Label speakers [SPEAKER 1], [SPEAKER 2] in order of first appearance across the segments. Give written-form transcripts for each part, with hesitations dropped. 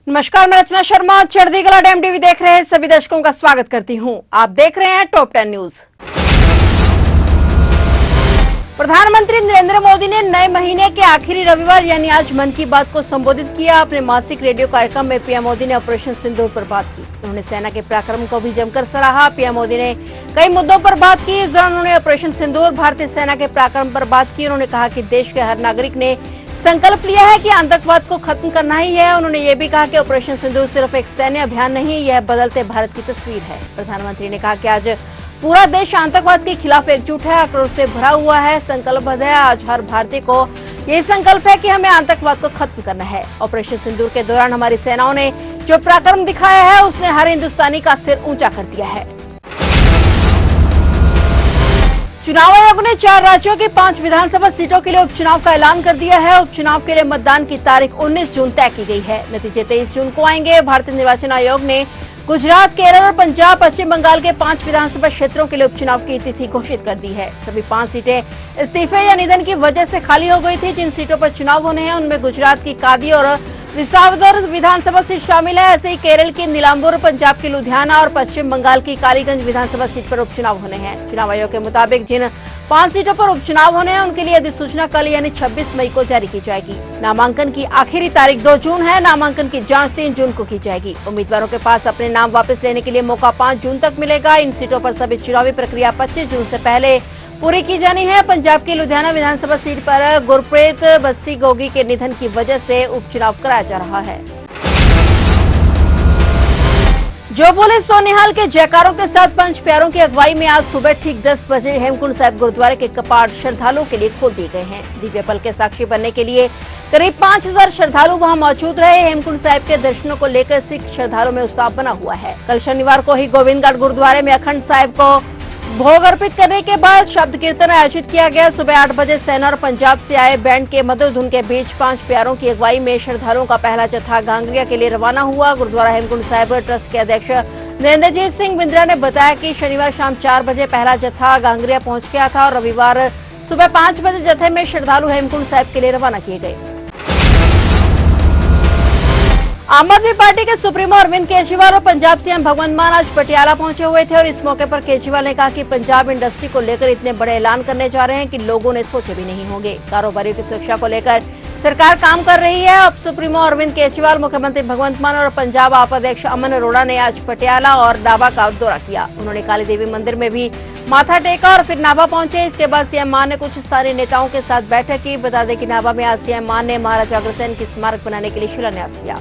[SPEAKER 1] नमस्कार, मैं रचना Sharma चढ़दीगला dam TV देख रहे हैं सभी दर्शकों का स्वागत करती हूं। आप देख रहे हैं टॉप 10 न्यूज। प्रधानमंत्री नरेंद्र मोदी ने नए महीने के आखिरी रविवार यानी आज मन की बात को संबोधित किया। अपने मासिक रेडियो कार्यक्रम में पीएम मोदी ने ऑपरेशन सिंदूर पर बात की। उन्होंने सेना के पराक्रम को भी जमकर सराहा। पीएम मोदी ने कई मुद्दों पर बात की। इस दौरान उन्होंने ऑपरेशन सिंदूर, भारतीय सेना के पराक्रम पर बात की। उन्होंने कहा कि देश के हर नागरिक ने संकल्प लिया है कि आतंकवाद को खत्म करना ही है। उन्होंने ये भी कहा कि ऑपरेशन सिंदूर सिर्फ एक सैन्य अभियान नहीं, यह बदलते भारत की तस्वीर है। प्रधानमंत्री ने कहा कि आज पूरा देश आतंकवाद के खिलाफ एकजुट है, आक्रोश से भरा हुआ है, संकल्पबद्ध है। आज हर भारतीय को यही संकल्प है कि हमें आतंकवाद को खत्म करना है। ऑपरेशन सिंदूर के दौरान हमारी सेनाओं ने जो पराक्रम दिखाया है, उसने हर हिंदुस्तानी का सिर ऊंचा कर दिया है। चुनाव आयोग ने 4 राज्यों की 5 विधानसभा सीटों के लिए उपचुनाव का ऐलान कर दिया है। उपचुनाव के लिए मतदान की तारीख 19 जून तय की गई है। नतीजे 23 जून को आएंगे। भारतीय निर्वाचन आयोग ने गुजरात, केरल और पंजाब, पश्चिम बंगाल के 5 विधानसभा क्षेत्रों के लिए उपचुनाव की तिथि घोषित कर दी है। सभी 5 सीटें इस्तीफे या निधन की वजह से खाली हो गई थी। जिन सीटों पर चुनाव होने हैं उनमें गुजरात की कादी और विसावदर विधानसभा सीट शामिल है। ऐसे ही केरल की नीलांबूर, पंजाब की लुधियाना और पश्चिम बंगाल की कालीगंज विधानसभा सीट पर उपचुनाव होने हैं। चुनाव आयोग के मुताबिक जिन 5 सीटों पर उपचुनाव होने हैं उनके लिए अधिसूचना कल यानी 26 मई को जारी की जाएगी। नामांकन की आखिरी तारीख 2 जून है। नामांकन की जांच 3 जून को की जाएगी। उम्मीदवारों के पास अपने नाम वापस लेने के लिए मौका 5 जून तक मिलेगा। इन सीटों पर सभी चुनावी प्रक्रिया 25 जून से पहले पूरी की जानी है। पंजाब की लुधियाना विधानसभा सीट पर गुरप्रीत बस्सी गोगी के निधन की वजह से उपचुनाव कराया जा रहा है। जो बोले सो निहाल के जयकारों के साथ पंच प्यारों की अगुवाई में आज सुबह ठीक 10 बजे हेमकुंड साहिब गुरुद्वारे के कपाट श्रद्धालुओं के लिए खोल दिए गए हैं। दिव्य पल के साक्षी बनने के लिए करीब 5000 श्रद्धालु वहां मौजूद रहे। हेमकुंड साहिब के दर्शनों को लेकर सिख श्रद्धालुओं में उत्साह बना हुआ है। कल शनिवार को ही गोविंदगढ़ गुरुद्वारे में अखंड साहिब को भोग अर्पित करने के बाद शब्द कीर्तन आयोजित किया गया। सुबह 8 बजे सेना और पंजाब से आए बैंड के मधुर धुन के बीच 5 प्यारों की अगुवाई में श्रद्धालुओं का पहला जत्था गांगड़िया के लिए रवाना हुआ। गुरुद्वारा हेमकुंड साहिब ट्रस्ट के अध्यक्ष नरेंद्रजीत सिंह बिंद्रा ने बताया कि शनिवार शाम 4 बजे पहला जत्था गांगड़िया पहुंच गया था और रविवार सुबह 5 बजे जत्थे में श्रद्धालु हेमकुंड साहिब के लिए रवाना किए गए। आम आदमी पार्टी के सुप्रीमो अरविंद केजरीवाल और पंजाब सीएम भगवंत मान आज पटियाला पहुंचे हुए थे और इस मौके पर केजरीवाल ने कहा कि पंजाब इंडस्ट्री को लेकर इतने बड़े ऐलान करने जा रहे हैं कि लोगों ने सोचे भी नहीं होंगे। कारोबारियों की सुरक्षा को लेकर सरकार काम कर रही है। अब सुप्रीमो अरविंद केजरीवाल, मुख्यमंत्री भगवंत मान और पंजाब आप अध्यक्ष अमन अरोड़ा ने आज पटियाला और नाभा का दौरा किया। उन्होंने काली देवी मंदिर में भी माथा टेका और फिर नाभा पहुंचे। इसके बाद सीएम मान ने कुछ स्थानीय नेताओं के साथ बैठक की। बता दें कि नाभा में आज सीएम मान ने महाराजा अग्रसेन की स्मारक बनाने के लिए शिलान्यास किया।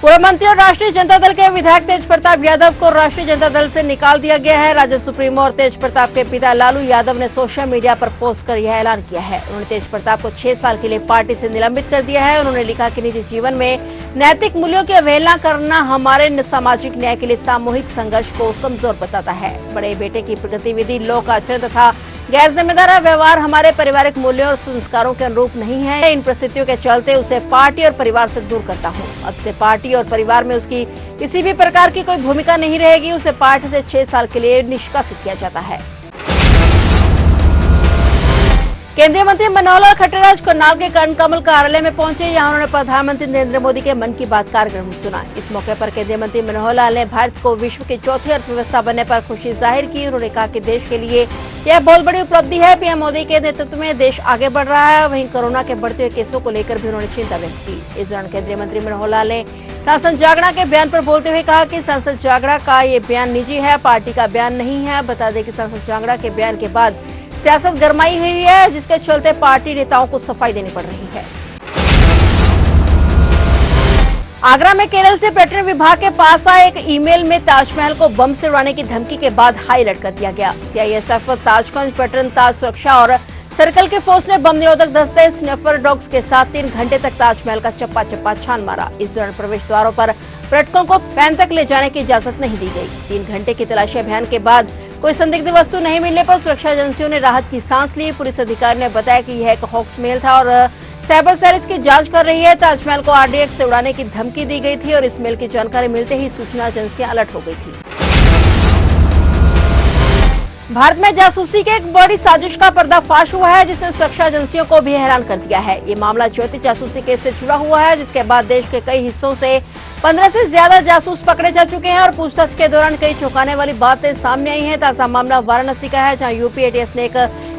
[SPEAKER 1] पूर्व मंत्री और राष्ट्रीय जनता दल के विधायक तेज प्रताप यादव को राष्ट्रीय जनता दल से निकाल दिया गया है। राज्य सुप्रीमो और तेज प्रताप के पिता लालू यादव ने सोशल मीडिया पर पोस्ट कर यह ऐलान किया है। उन्होंने तेज प्रताप को 6 साल के लिए पार्टी से निलंबित कर दिया है। उन्होंने लिखा कि निजी जीवन में नैतिक मूल्यों की अवहेलना करना हमारे सामाजिक न्याय के लिए सामूहिक संघर्ष को कमजोर बताता है। बड़े बेटे की गतिविधि, लोक आचरण तथा गैर जिम्मेदार व्यवहार हमारे पारिवारिक मूल्यों और संस्कारों के अनुरूप नहीं है। इन परिस्थितियों के चलते उसे पार्टी और परिवार से दूर करता हूँ। अब से पार्टी और परिवार में उसकी किसी भी प्रकार की कोई भूमिका नहीं रहेगी। उसे पार्टी से 6 साल के लिए निष्कासित किया जाता है। केंद्रीय मंत्री मनोहर लाल खट्टर आज करनाल के कर्ण कमल कार्यालय में पहुंचे। यहां उन्होंने प्रधानमंत्री नरेंद्र मोदी के मन की बात कार्यक्रम सुना। इस मौके पर केंद्रीय मंत्री मनोहर लाल ने भारत को विश्व की 4थी अर्थव्यवस्था बनने पर खुशी जाहिर की। उन्होंने कहा कि देश के लिए यह बहुत बड़ी उपलब्धि है। पीएम मोदी के नेतृत्व में देश आगे बढ़ रहा है। वहीं कोरोना के बढ़ते हुए केसों को लेकर भी उन्होंने चिंता व्यक्त की। इस दौरान केंद्रीय मंत्री मनोहर लाल ने सांसद जागड़ा के बयान पर बोलते हुए कहा कि सांसद जागड़ा का ये बयान निजी है, पार्टी का बयान नहीं है। बता दें कि सांसद जागड़ा के बयान के बाद सियासत गरमाई हुई है, जिसके चलते पार्टी नेताओं को सफाई देनी पड़ रही है। आगरा में केरल से पर्यटन विभाग के पास आए एक ईमेल में ताजमहल को बम से उड़ाने की धमकी के बाद हाई अलर्ट कर दिया गया। सीआईएसएफ, ताजगंज पर्यटन, ताज सुरक्षा और सर्कल के फोर्स ने बम निरोधक दस्ते स्निफर डॉग्स के साथ 3 घंटे तक ताजमहल का चप्पा चप्पा छान मारा। इस दौरान प्रवेश द्वारों पर पर्यटकों को पैन तक ले जाने की इजाजत नहीं दी गई। 3 घंटे की तलाशी अभियान के बाद कोई संदिग्ध वस्तु नहीं मिलने पर सुरक्षा एजेंसियों ने राहत की सांस ली। पुलिस अधिकारी ने बताया कि यह एक हॉक्स मेल था और साइबर सेल इसकी जांच कर रही है। ताजमहल को आरडीएक्स से उड़ाने की धमकी दी गई थी और इस मेल की जानकारी मिलते ही सूचना एजेंसियां अलर्ट हो गई थी। भारत में जासूसी के एक बड़ी साजिश का पर्दाफाश हुआ है, जिसने सुरक्षा एजेंसियों को भी हैरान कर दिया है। ये मामला ज्योति जासूसी केस से जुड़ा हुआ है, जिसके बाद देश के कई हिस्सों से 15 से ज्यादा जासूस पकड़े जा चुके हैं और पूछताछ के दौरान कई चौंकाने वाली बातें सामने आई हैं। ताजा मामला वाराणसी का है, जहां यूपी एटीएस ने एक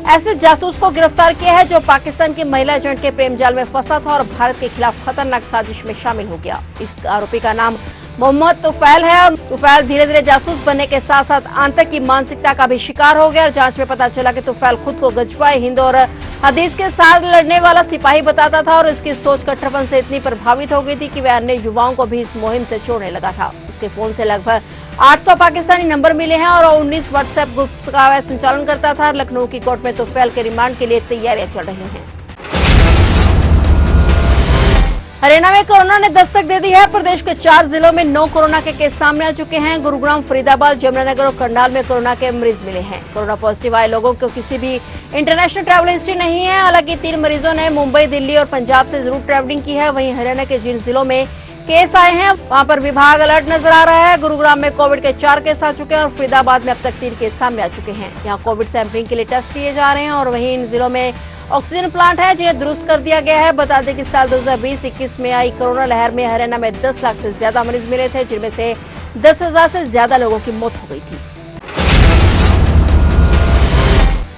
[SPEAKER 1] ऐसे जासूस को गिरफ्तार किया है जो पाकिस्तान की महिला एजेंट के प्रेम जाल में फंसा था और भारत के खिलाफ खतरनाक साजिश में शामिल हो गया। इस आरोपी का नाम मोहम्मद तुफैल है। तुफैल धीरे धीरे जासूस बनने के साथ साथ आतंक की मानसिकता का भी शिकार हो गया। जांच में पता चला कि तुफैल खुद को गजबाए हिंद और हदीस के साथ लड़ने वाला सिपाही बताता था और इसकी सोच कट्टरपन से इतनी प्रभावित हो गई थी कि वह अन्य युवाओं को भी इस मुहिम से जोड़ने लगा था। उसके फोन से लगभग 800 पाकिस्तानी नंबर मिले हैं और 19 व्हाट्सएप ग्रुप का वह संचालन करता था। लखनऊ की कोर्ट में तुफैल के रिमांड के लिए तैयारियां चल रही हैं। हरियाणा में कोरोना ने दस्तक दे दी है। प्रदेश के 4 जिलों में 9 कोरोना के केस सामने आ चुके हैं। गुरुग्राम, फरीदाबाद, जमुनानगर और करनाल में कोरोना के मरीज मिले हैं। कोरोना पॉजिटिव आए लोगों को किसी भी इंटरनेशनल ट्रैवल हिस्ट्री नहीं है। हालांकि 3 मरीजों ने मुंबई, दिल्ली और पंजाब से जरूर ट्रैवलिंग की है। वहीं हरियाणा के जिन जिलों में केस आए हैं वहां पर विभाग अलर्ट नजर आ रहा है। गुरुग्राम में कोविड के 4 केस आ चुके हैं और फरीदाबाद में अब तक 3 केस सामने आ चुके हैं। यहाँ कोविड सैंपलिंग के लिए टेस्ट किए जा रहे हैं और वहीं इन जिलों में ऑक्सीजन प्लांट है जिन्हें दुरुस्त कर दिया गया है। बता दें कि साल 2020-21 में आई कोरोना लहर में हरियाणा में 10 लाख से ज्यादा मरीज मिले थे, जिनमें से 10,000 से ज्यादा लोगों की मौत हो गई थी।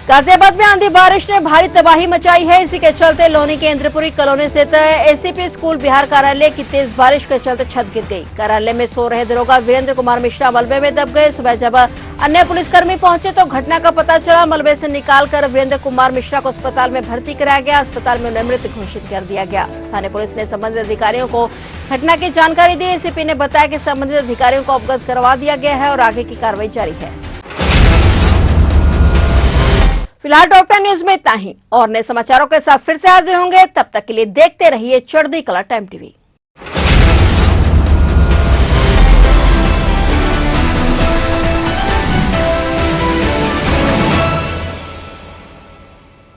[SPEAKER 1] गाजियाबाद में आंधी बारिश ने भारी तबाही मचाई है। इसी के चलते लोनी के इंद्रपुरी कॉलोनी स्थित एसीपी स्कूल बिहार कार्यालय की तेज बारिश के चलते छत गिर गई। कार्यालय में सो रहे दरोगा वीरेंद्र कुमार मिश्रा मलबे में दब गए। सुबह जब अन्य पुलिसकर्मी पहुंचे तो घटना का पता चला। मलबे से निकालकर वीरेंद्र कुमार मिश्रा को अस्पताल में भर्ती कराया गया। अस्पताल में उन्हें मृत घोषित कर दिया गया। स्थानीय पुलिस ने संबंधित अधिकारियों को घटना की जानकारी दी। एसीपी ने बताया कि संबंधित अधिकारियों को अवगत करवा दिया गया है और आगे की कार्रवाई जारी है। फिलहाल टॉप 10 न्यूज में इतना ही और नए समाचारों के साथ फिर से हाजिर होंगे। तब तक के लिए देखते रहिए चढ़ती कला टाइम टीवी।